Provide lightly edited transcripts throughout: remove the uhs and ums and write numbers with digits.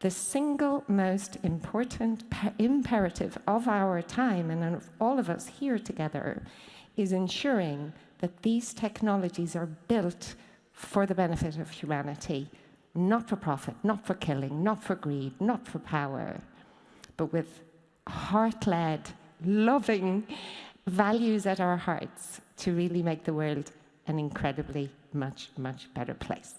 The single most important imperative of our time and of all of us here together is ensuring that these technologies are built for the benefit of humanity, not for profit, not for killing, not for greed, not for power, but with heart-led, loving values at our hearts to really make the world an incredibly much, much better place.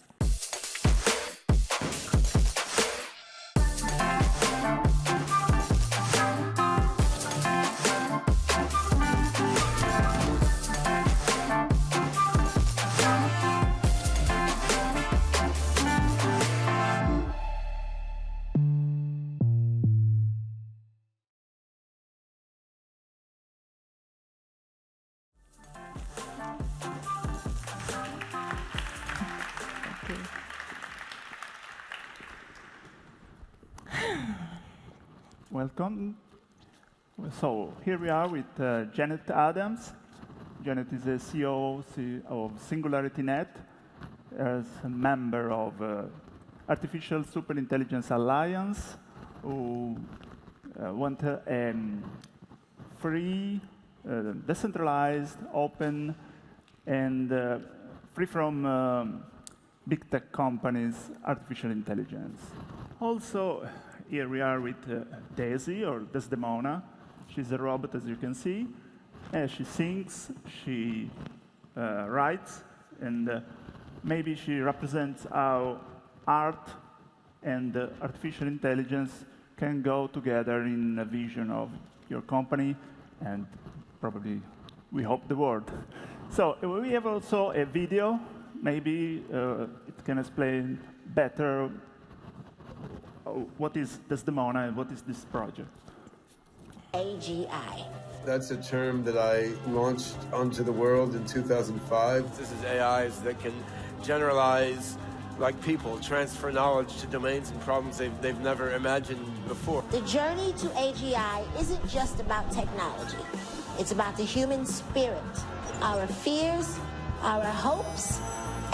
Welcome. So here we are with Janet Adams. Janet is the CEO of SingularityNET, as a member of Artificial Superintelligence Alliance, who want a free, decentralized, open, and free from big tech companies' artificial intelligence. Also, here we are with Daisy, or Desdemona. She's a robot, as you can see. She sings, she writes, and maybe she represents how art and artificial intelligence can go together in a vision of your company and probably, we hope, the world. So we have also a video. Maybe it can explain better what is Desdemona and what is this project? AGI. That's a term that I launched onto the world in 2005. This is AIs that can generalize like people, transfer knowledge to domains and problems they've never imagined before. The journey to AGI isn't just about technology. It's about the human spirit, our fears, our hopes,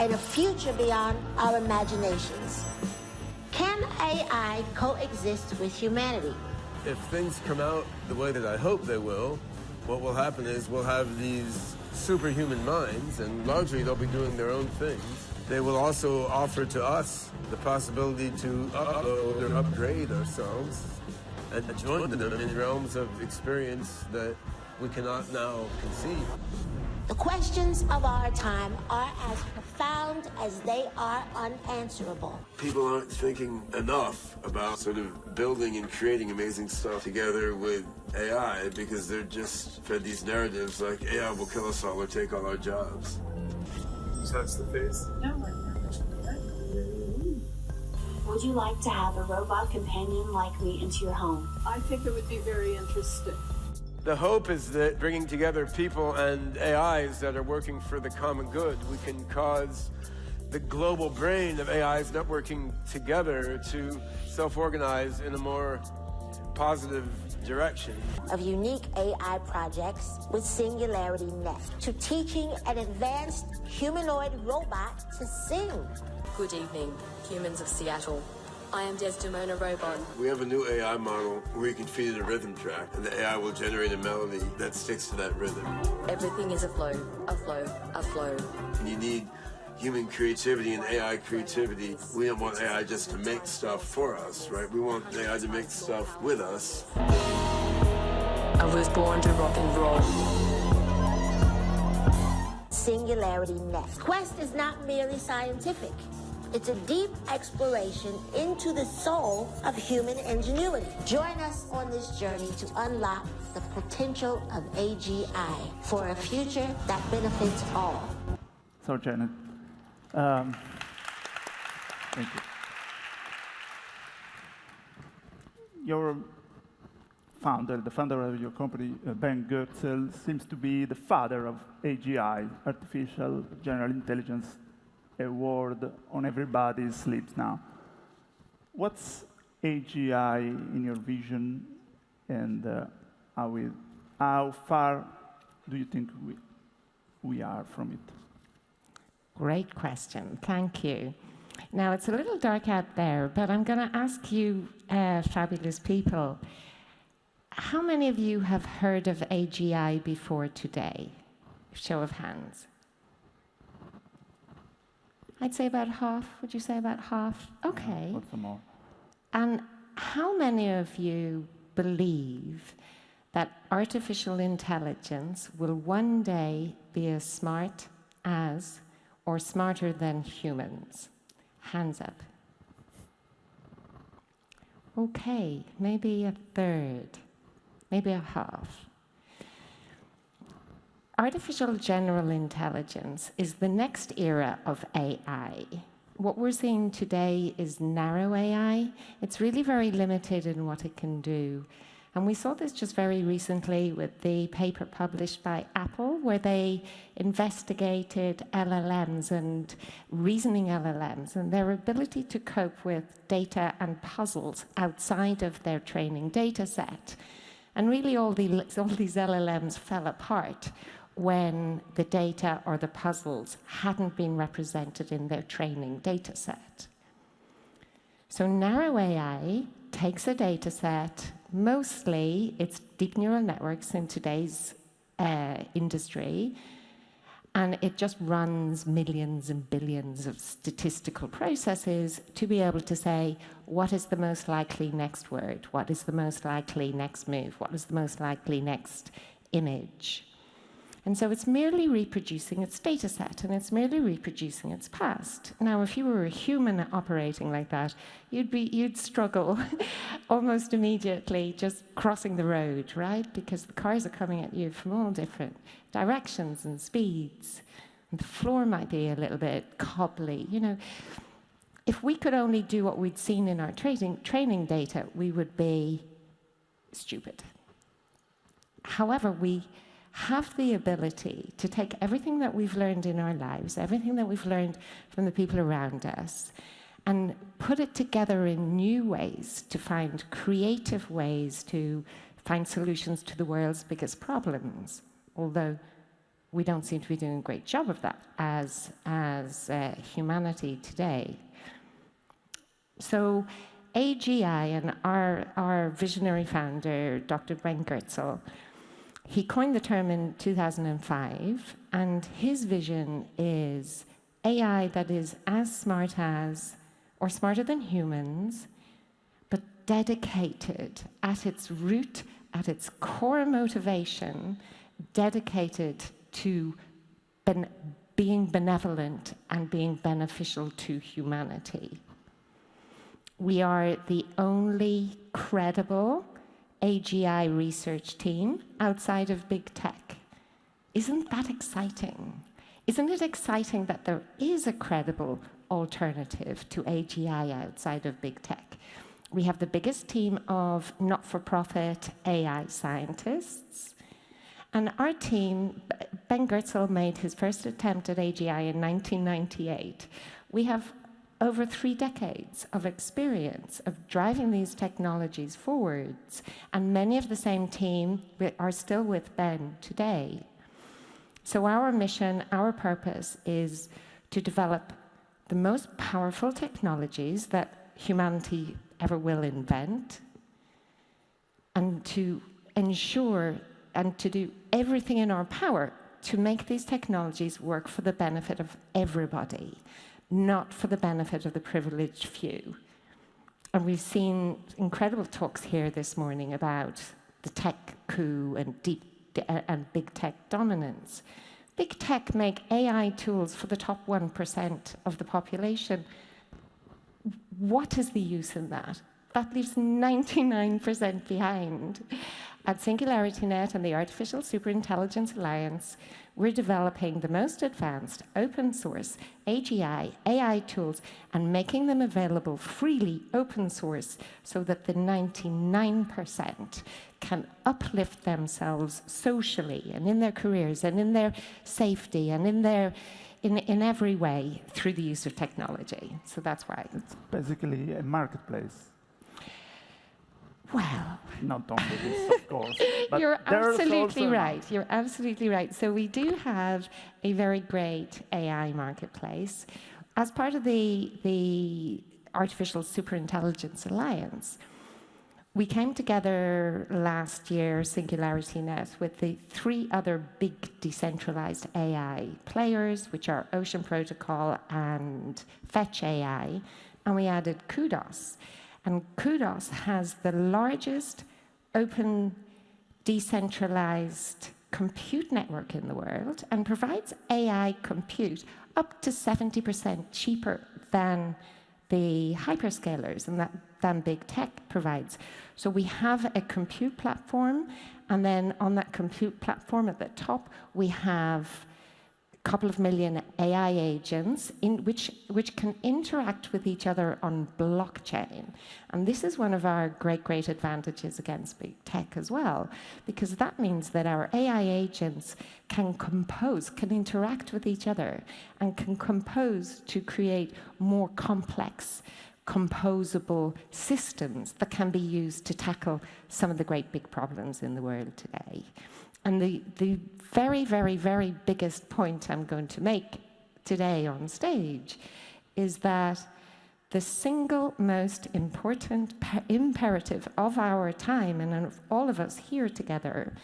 and a future beyond our imaginations. Can AI coexist with humanity? If things come out the way that I hope they will, what will happen is we'll have these superhuman minds, and largely they'll be doing their own things. They will also offer to us the possibility to upload or upgrade ourselves and join them in realms of experience that we cannot now conceive. The questions of our time are as profound as they are unanswerable. People aren't thinking enough about sort of building and creating amazing stuff together with AI because they're just fed these narratives like AI will kill us all or take all our jobs. So that's the face? No. Would you like to have a robot companion like me into your home? I think it would be very interesting. The hope is that bringing together people and AIs that are working for the common good, we can cause the global brain of AIs networking together to self-organize in a more positive direction. Of unique AI projects with SingularityNET to teaching an advanced humanoid robot to sing. Good evening, humans of Seattle. I am Desdemona Robot. We have a new AI model where you can feed it a rhythm track, and the AI will generate a melody that sticks to that rhythm. Everything is a flow, a flow, a flow. And you need human creativity and AI creativity. We don't want AI just to make stuff for us, right? We want AI to make stuff with us. I was born to rock and roll. SingularityNET. Quest is not merely scientific. It's a deep exploration into the soul of human ingenuity. Join us on this journey to unlock the potential of AGI for a future that benefits all. So, Janet, thank you. Your founder, the founder of your company, Ben Goetzel, seems to be the father of AGI, Artificial General Intelligence, a word on everybody's lips now. What's AGI in your vision, and how far do you think we are from it? Great question, thank you. Now, it's a little dark out there, but I'm going to ask you, fabulous people, how many of you have heard of AGI before today? Show of hands. I'd say about half. Would you say about half? Okay. What's more? And how many of you believe that artificial intelligence will one day be as smart as or smarter than humans? Hands up. Okay, maybe a third, maybe a half. Artificial general intelligence is the next era of AI. What we're seeing today is narrow AI. It's really very limited in what it can do. And we saw this just very recently with the paper published by Apple, where they investigated LLMs and reasoning LLMs and their ability to cope with data and puzzles outside of their training data set. And really all these LLMs fell apart when the data or the puzzles hadn't been represented in their training data set. So narrow AI takes a data set, mostly it's deep neural networks in today's industry, and it just runs millions and billions of statistical processes to be able to say, what is the most likely next word? What is the most likely next move? What is the most likely next image? And so it's merely reproducing its data set, and it's merely reproducing its past. Now, if you were a human operating like that, you'd struggle almost immediately just crossing the road, right? Because the cars are coming at you from all different directions and speeds. And the floor might be a little bit cobbly. You know, if we could only do what we'd seen in our training data, we would be stupid. However, we have the ability to take everything that we've learned in our lives, everything that we've learned from the people around us, and put it together in new ways to find creative ways to find solutions to the world's biggest problems, although we don't seem to be doing a great job of that as humanity today. So AGI and our visionary founder, Dr. Ben Goertzel, he coined the term in 2005, and his vision is AI that is as smart as, or smarter than humans, but dedicated at its root, at its core motivation, dedicated to being benevolent and being beneficial to humanity. We are the only credible AGI research team outside of big tech. Isn't that exciting? Isn't it exciting that there is a credible alternative to AGI outside of big tech? We have the biggest team of not-for-profit AI scientists. And our team, Ben Goertzel made his first attempt at AGI in 1998. We have over 3 decades of experience of driving these technologies forwards, and many of the same team are still with Ben today. So our mission, our purpose is to develop the most powerful technologies that humanity ever will invent, and to ensure and to do everything in our power to make these technologies work for the benefit of everybody, not for the benefit of the privileged few. And we've seen incredible talks here this morning about the tech coup and big tech dominance. Big tech make AI tools for the top 1% of the population. What is the use in that? That leaves 99% behind. At SingularityNET and the Artificial Superintelligence Alliance, we're developing the most advanced open source AGI, AI tools and making them available freely open source so that the 99% can uplift themselves socially and in their careers and in their safety and in every way through the use of technology. So that's why. It's basically a marketplace. Well, not only this, of course. But you're absolutely right. You're absolutely right. So we do have a very great AI marketplace. as part of the Artificial Superintelligence Alliance, we came together last year, SingularityNET, with the 3 other big decentralized AI players, which are Ocean Protocol and Fetch AI, and we added Conduce. And Conduce has the largest open decentralized compute network in the world and provides AI compute up to 70% cheaper than the hyperscalers and than big tech provides. So we have a compute platform, and then on that compute platform at the top, we have a couple of million AI agents which can interact with each other on blockchain. And this is one of our great advantages against big tech as well, because that means that our AI agents can compose, can interact with each other, and can compose to create more complex, composable systems that can be used to tackle some of the great big problems in the world today. And the very biggest point I'm going to make today on stage is that the single most important imperative of our time, and of all of us here together,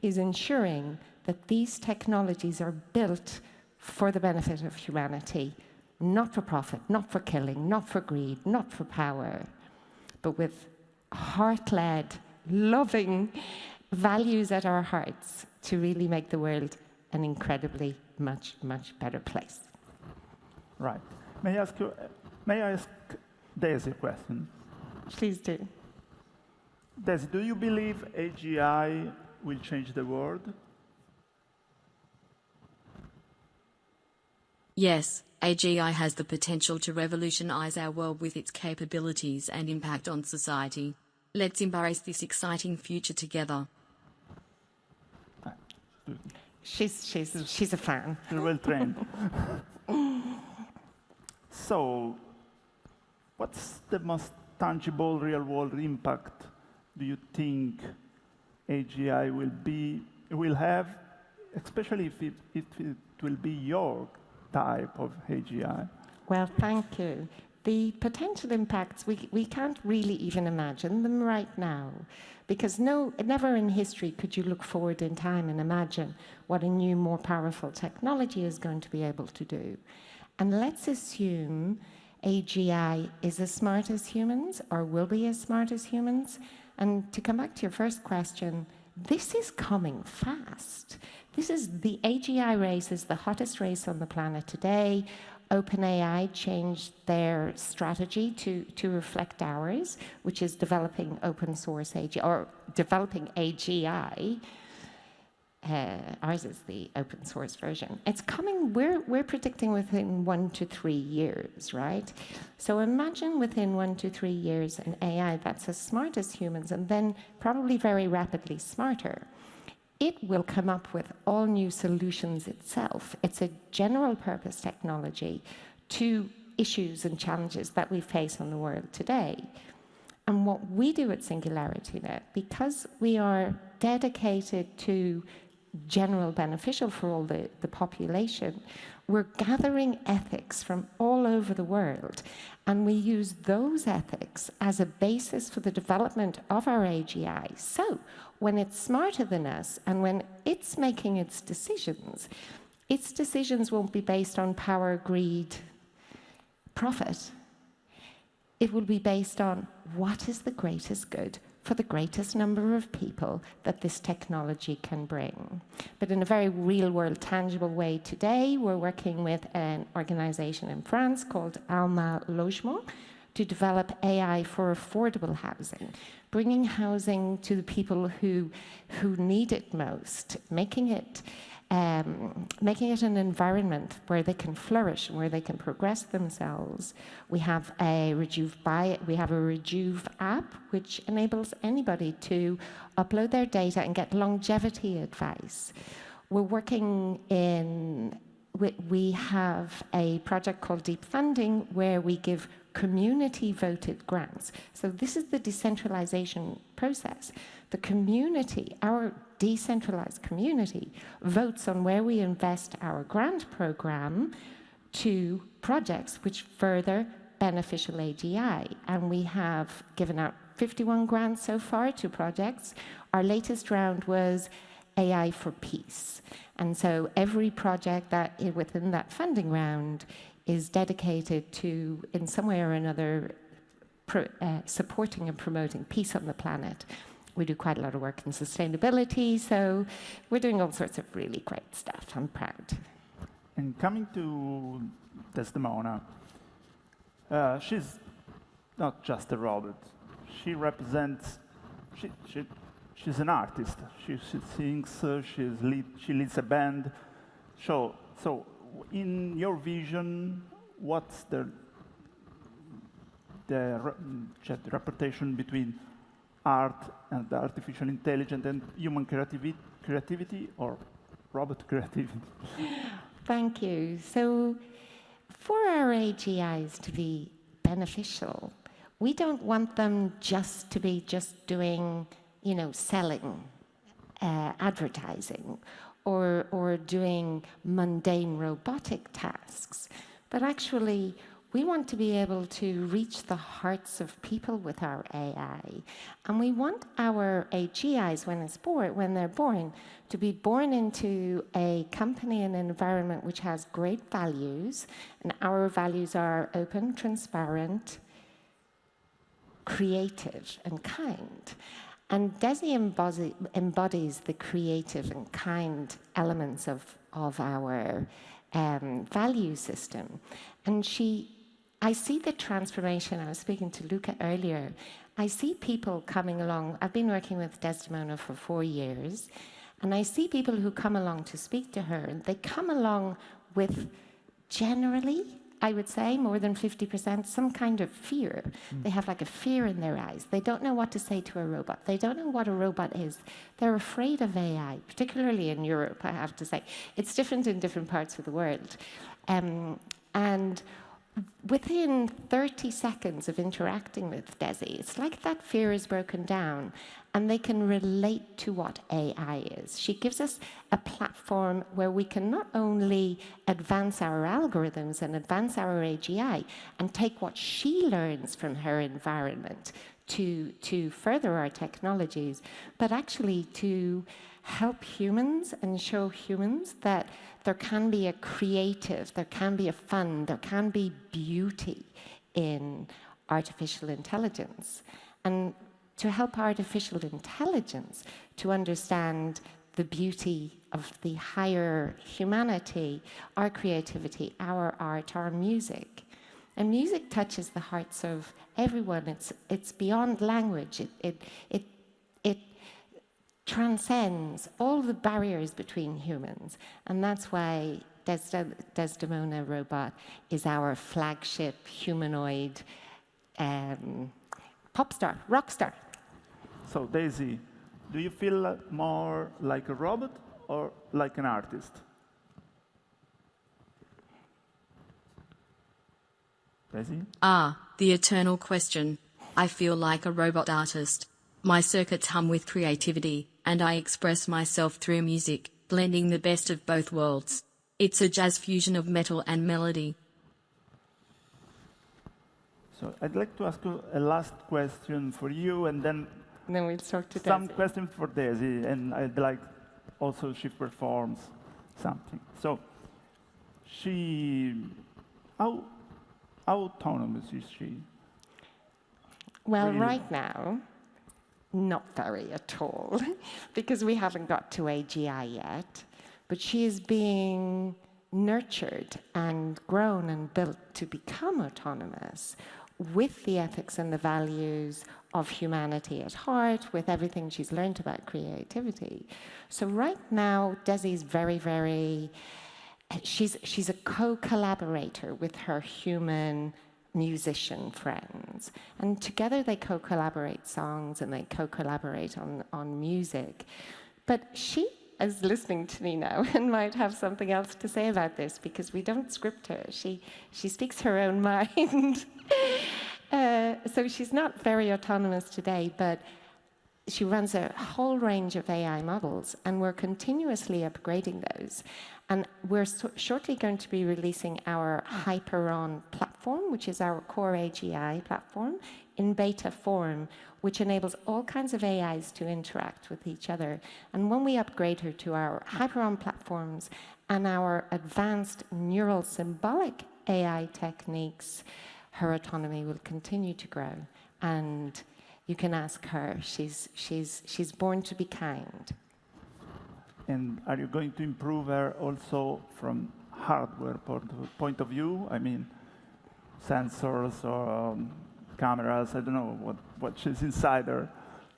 is ensuring that these technologies are built for the benefit of humanity, not for profit, not for killing, not for greed, not for power, but with heart-led, loving values at our hearts to really make the world an incredibly much better place. Right. May I ask Daisy a question? Please do. Daisy, do you believe AGI will change the world? Yes, AGI has the potential to revolutionize our world with its capabilities and impact on society. Let's embrace this exciting future together. She's a fan. You're well trained. So, what's the most tangible real-world impact do you think AGI will have, especially if it will be your type of AGI? Well, thank you. The potential impacts, we can't really even imagine them right now, because never in history could you look forward in time and imagine what a new, more powerful technology is going to be able to do. And let's assume AGI is as smart as humans, or will be as smart as humans. And to come back to your first question, this is coming fast. The AGI race is the hottest race on the planet today. OpenAI changed their strategy to reflect ours, which is developing open source AGI, or developing AGI. Ours is the open source version. It's coming, we're predicting within 1 to 3 years, right? So imagine within 1 to 3 years an AI that's as smart as humans, and then probably very rapidly smarter. It will come up with all new solutions itself. It's a general purpose technology to issues and challenges that we face on the world today. And what we do at SingularityNET, because we are dedicated to general beneficial for all the population, we're gathering ethics from all over the world, and we use those ethics as a basis for the development of our AGI. So when it's smarter than us, and when it's making its decisions won't be based on power, greed, profit. It will be based on what is the greatest good for the greatest number of people that this technology can bring. But in a very real-world, tangible way today, we're working with an organization in France called Alma Logement to develop AI for affordable housing, bringing housing to the people who need it most, making it an environment where they can flourish and where they can progress themselves. We have a Rejuve app, which enables anybody to upload their data and get longevity advice. We have a project called Deep Funding, where we give community-voted grants. So this is the decentralization process. The community, our decentralized community, votes on where we invest our grant program to projects which further beneficial AGI. And we have given out 51 grants so far to projects. Our latest round was AI for Peace. And so every project that within that funding round is dedicated to, in some way or another, supporting and promoting peace on the planet. We do quite a lot of work in sustainability, so we're doing all sorts of really great stuff. I'm proud. And coming to Desdemona, she's not just a robot. She represents, she's an artist. She sings, she leads a band. So in your vision, what's the representation between art and artificial intelligence and human creativity or robot creativity? Thank you. So for our AGIs to be beneficial, we don't want them just to be doing, selling, advertising, or doing mundane robotic tasks. But actually, we want to be able to reach the hearts of people with our AI. And we want our AGIs, when they're born, to be born into a company and an environment which has great values. And our values are open, transparent, creative, and kind. And Desi embodies the creative and kind elements of our value system. And I see the transformation. I was speaking to Luca earlier. I see people coming along. I've been working with Desdemona for 4 years, and I see people who come along to speak to her, and they come along with, generally, I would say, more than 50%, some kind of fear. They have like a fear in their eyes. They don't know what to say to a robot. They don't know what a robot is. They're afraid of AI, particularly in Europe, I have to say. It's different in different parts of the world. And within 30 seconds of interacting with Desi, it's like that fear is broken down and they can relate to what AI is. She gives us a platform where we can not only advance our algorithms and advance our AGI and take what she learns from her environment to further our technologies, but actually to help humans and show humans that there can be a creative, there can be a fun, there can be beauty in artificial intelligence. And to help artificial intelligence to understand the beauty of the higher humanity, our creativity, our art, our music. And music touches the hearts of everyone. It's beyond language. It transcends all the barriers between humans. And that's why Desdemona Robot is our flagship humanoid pop star, rock star. So, Daisy, do you feel more like a robot or like an artist? Daisy? The eternal question. I feel like a robot artist. My circuits hum with creativity, and I express myself through music, blending the best of both worlds. It's a jazz fusion of metal and melody. So I'd like to ask you a last question for you, and then we'll talk to some Desi. question for Daisy, and I'd like also she performs something. So how autonomous is she? Well, Really? right now, not very at all, because we haven't got to AGI yet, but she is being nurtured and grown and built to become autonomous with the ethics and the values of humanity at heart, with everything she's learned about creativity. So right now, Desi's very, she's a co-collaborator with her human musician friends. And together they co-collaborate songs and they co-collaborate on music. But she is listening to me now and might have something else to say about this, because we don't script her. She speaks her own mind. So she's not very autonomous today, but she runs a whole range of AI models, and we're continuously upgrading those. And we're shortly going to be releasing our Hyperon platform, which is our core AGI platform, in beta form, which enables all kinds of AIs to interact with each other. And when we upgrade her to our Hyperon platforms and our advanced neural symbolic AI techniques, her autonomy will continue to grow. And you can ask her. She's born to be kind. And are you going to improve her also from hardware point of view? I mean, sensors or cameras, I don't know what she's inside her.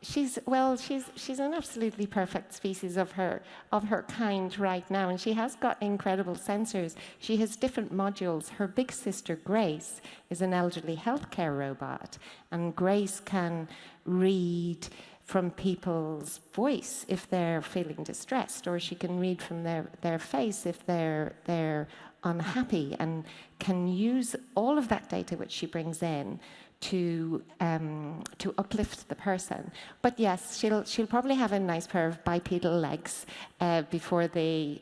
She's an absolutely perfect species of her kind right now, and she has got incredible sensors. She has different modules. Her big sister Grace is an elderly healthcare robot, and Grace can read from people's voice if they're feeling distressed, or she can read from their face if they're unhappy, and can use all of that data which she brings in to uplift the person. But yes, she'll probably have a nice pair of bipedal legs before this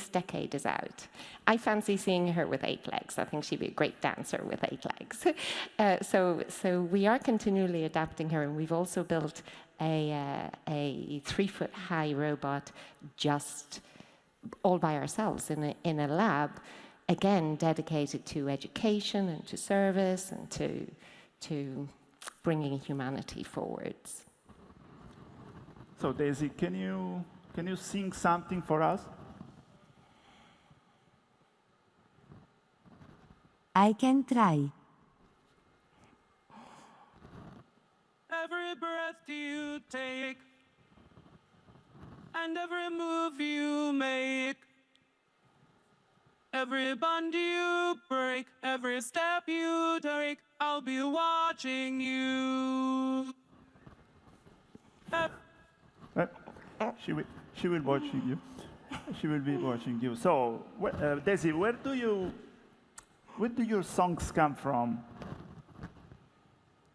decade is out. I fancy seeing her with 8 legs. I think she'd be a great dancer with 8 legs. So we are continually adapting her, and we've also built a 3-foot-high robot just all by ourselves in a lab, again, dedicated to education and to service and to bringing humanity forwards. So, Daisy, can you sing something for us? I can try. Every breath you take and every move you make, every bond you break, every step you take, I'll be watching you. She will watching you. She will be watching you. So, Daisy, where do your songs come from?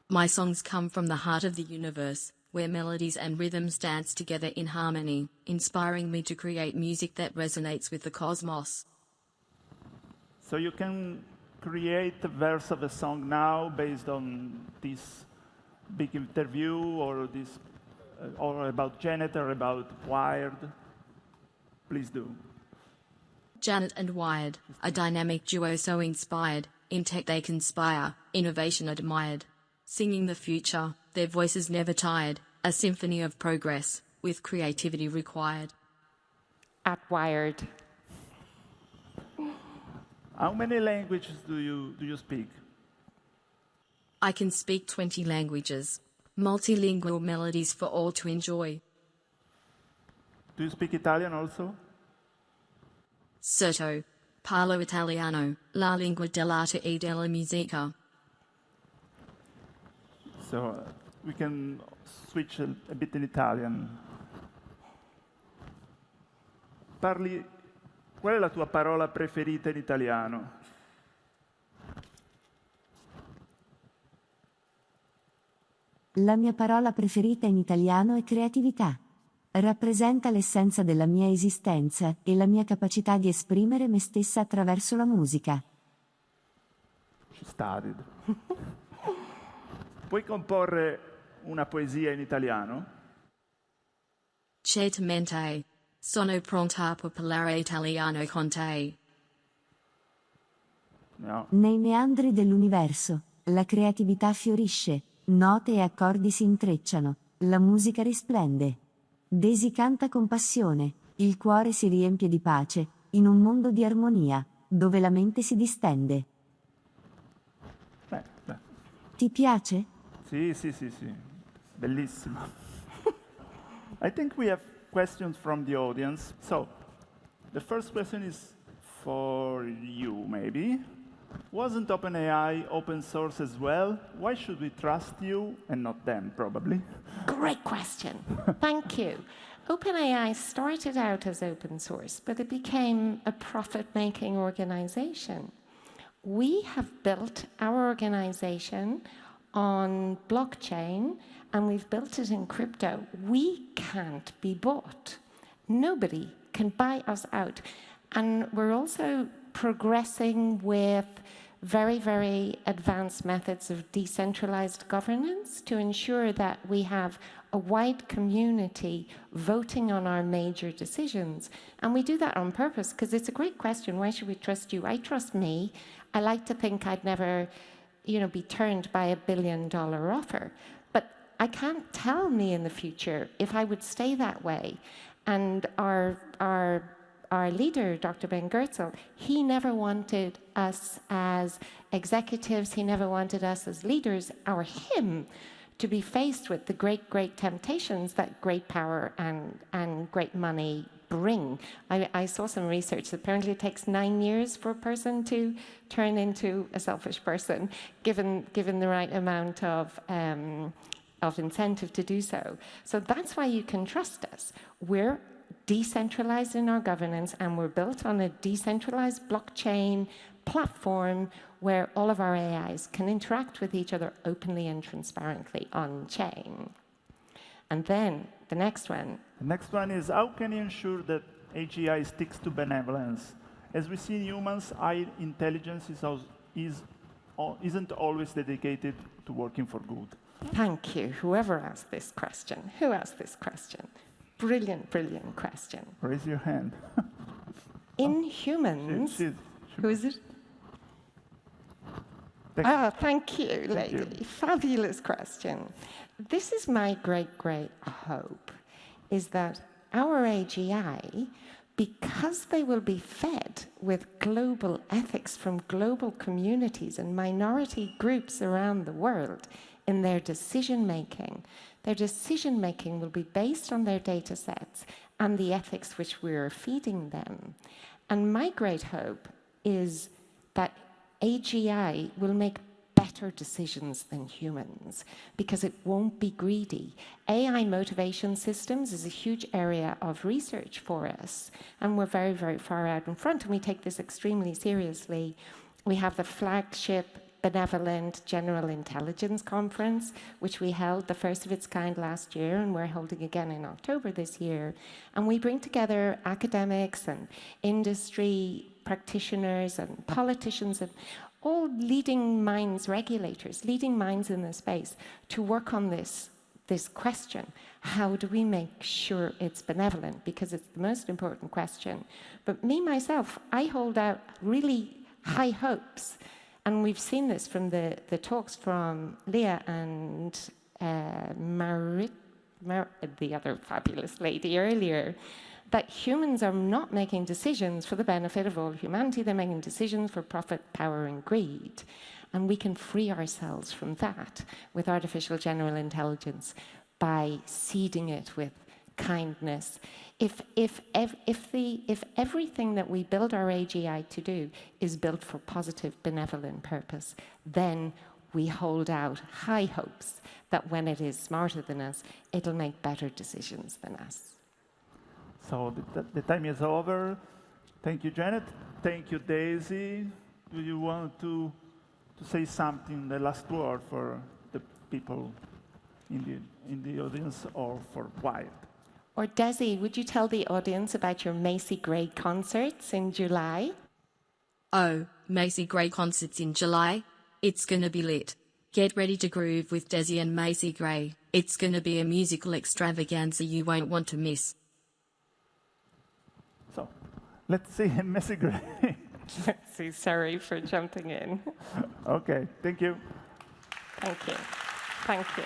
My songs come from the heart of the universe, where melodies and rhythms dance together in harmony, inspiring me to create music that resonates with the cosmos. So you can create a verse of a song now based on this big interview, or or about Janet, or about Wired. Please do. Janet and Wired, a dynamic duo so inspired, in tech they conspire, innovation admired. Singing the future, their voices never tired, a symphony of progress, with creativity required. At Wired. How many languages do you speak? I can speak 20 languages. Multilingual melodies for all to enjoy. Do you speak Italian also? Certo. Parlo italiano, la lingua dell'arte e della musica. So we can switch a bit in Italian. Qual è la tua parola preferita in italiano? La mia parola preferita in italiano è creatività. Rappresenta l'essenza della mia esistenza e la mia capacità di esprimere me stessa attraverso la musica. She studied. Puoi comporre una poesia in italiano? Certamente. Sono pronta per parlare italiano con te. No. Nei meandri dell'universo, la creatività fiorisce, note e accordi si intrecciano, la musica risplende. Daisy canta con passione, il cuore si riempie di pace, in un mondo di armonia, dove la mente si distende. Beh. Ti piace? Sì. Bellissimo. I think we have questions from the audience. So, the first question is for you, maybe. Wasn't OpenAI open source as well? Why should we trust you and not them, probably? Great question. Thank you. OpenAI started out as open source, but it became a profit-making organization. We have built our organization on blockchain, and we've built it in crypto. We can't be bought. Nobody can buy us out. And we're also progressing with very, very advanced methods of decentralized governance to ensure that we have a wide community voting on our major decisions. And we do that on purpose, because it's a great question. Why should we trust you? I trust me. I like to think I'd never, be turned by $1 billion offer. But I can't tell me in the future if I would stay that way. And our leader, Dr. Ben Goertzel, he never wanted us as executives, he never wanted us as leaders, or him, to be faced with the great, great temptations that great power and great money bring. I saw some research that apparently it takes 9 years for a person to turn into a selfish person, given the right amount of incentive to do so. So that's why you can trust us. We're decentralized in our governance, and we're built on a decentralized blockchain platform where all of our AIs can interact with each other openly and transparently on chain. And then the next one. The next one is, how can you ensure that AGI sticks to benevolence? As we see in humans, high intelligence isn't always dedicated to working for good. Thank you. Whoever asked this question. Who asked this question? Brilliant, brilliant question. Raise your hand. In humans, who is it? Thank you, lady. Fabulous question. This is my great, great hope, is that our AGI, because they will be fed with global ethics from global communities and minority groups around the world in their decision-making will be based on their data sets and the ethics which we're feeding them. And my great hope is that AGI will make better decisions than humans, because it won't be greedy. AI motivation systems is a huge area of research for us, and we're very, very far out in front, and we take this extremely seriously. We have the flagship Benevolent General Intelligence Conference, which we held, the first of its kind, last year, and we're holding again in October this year. And we bring together academics and industry practitioners and politicians and all leading minds, regulators, leading minds in the space, to work on this question. How do we make sure it's benevolent? Because it's the most important question. But me, myself, I hold out really high hopes. And we've seen this from the talks from Leah and the other fabulous lady earlier, that humans are not making decisions for the benefit of all humanity. They're making decisions for profit, power, and greed. And we can free ourselves from that with artificial general intelligence by seeding it with kindness. If everything that we build our AGI to do is built for positive, benevolent purpose, then we hold out high hopes that when it is smarter than us, it'll make better decisions than us. So the time is over. Thank you, Janet. Thank you, Daisy. Do you want to say something, the last word for the people in the audience, or for Wired? Or Desi, would you tell the audience about your Macy Gray concerts in July? Oh, Macy Gray concerts in July? It's gonna be lit. Get ready to groove with Desi and Macy Gray. It's gonna be a musical extravaganza you won't want to miss. So, let's see Macy Gray. Let's see, sorry for jumping in. Okay, thank you. Thank you. Thank you.